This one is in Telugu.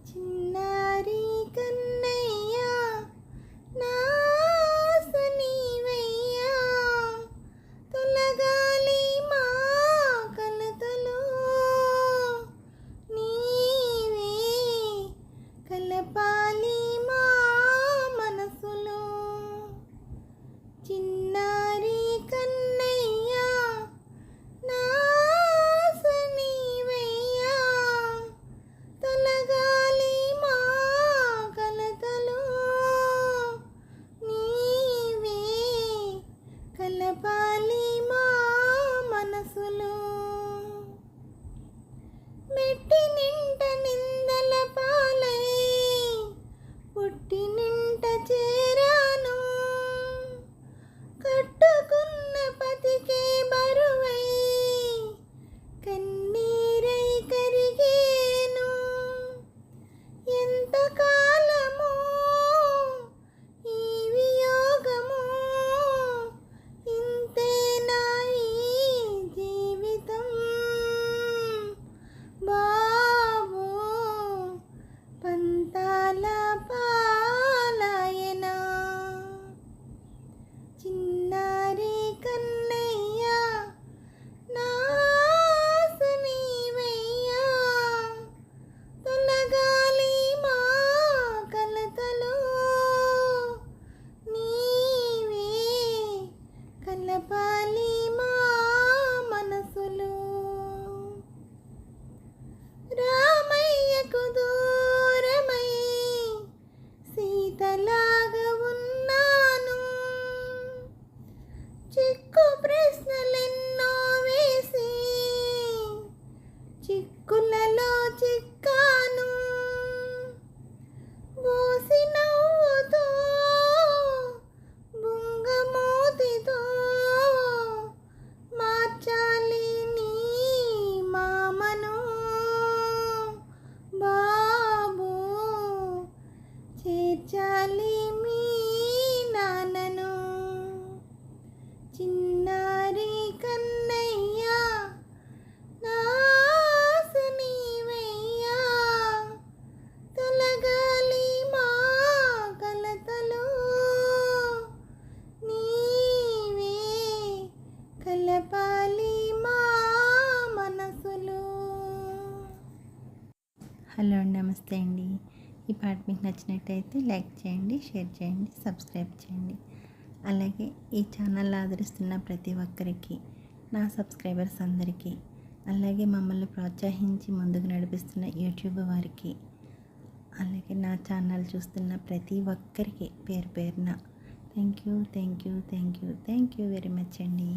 చిన్నారి కన్నయ్య నా ఆశ నీవయ్యా, తొలగాలి మా కలతలో నీవే, కలపాలి మా మనసులో. చిన్నారి కన్నయ్య నా ఆశ నీవయ్యా, తొలగాలి మా కలతలో నీవే, కలపాలి మా మనసులో. మెట్టి నింట నిందల పాలై పుట్టి నింట చేరాను, కట్టుకున్న పతికే బరువై కన్నీరై కరిగేను. ఎంతకాలమో ఈ వియోగము, ఇంతేనా ఈ జీవితం బాబు, పంతాల పాలాయనా. చిన్నారి కన్నయ్య నా ఆశ నీవయ్యా, తొలగాలి మా కలతలో నీవే, కలపాలి మా మనసులో. రామయ్యకు దూరమై సీతలాగా ఉన్నాను, చిక్కు ప్రశ్నలెన్నో వేసి చిక్కులలో చిక్కాను. బోసి నవ్వుతో బుంగమూతితో మార్చాలి నీ మామను బాబు, చేర్చాలి మీ నాన్నను. చిన్నారి కన్నయ్య నా ఆశ నీవయ్యా, తొలగాలి మా కలతలో నీవే, కలపాలి మా మనసులో. హలో అండి, నమస్తే అండి. ఈ పాట మీకు నచ్చినట్టయితే లైక్ చేయండి, షేర్ చేయండి, సబ్స్క్రైబ్ చేయండి. అలాగే ఈ ఛానల్ ఆదరిస్తున్న ప్రతి ఒక్కరికి, నా సబ్స్క్రైబర్స్ అందరికీ, అలాగే మమ్మల్ని ప్రోత్సహించి ముందుకు నడిపిస్తున్న యూట్యూబ్ వారికి, అలాగే నా ఛానల్ చూస్తున్న ప్రతి ఒక్కరికి పేరు పేరున థ్యాంక్ యూ వెరీ మచ్ అండి.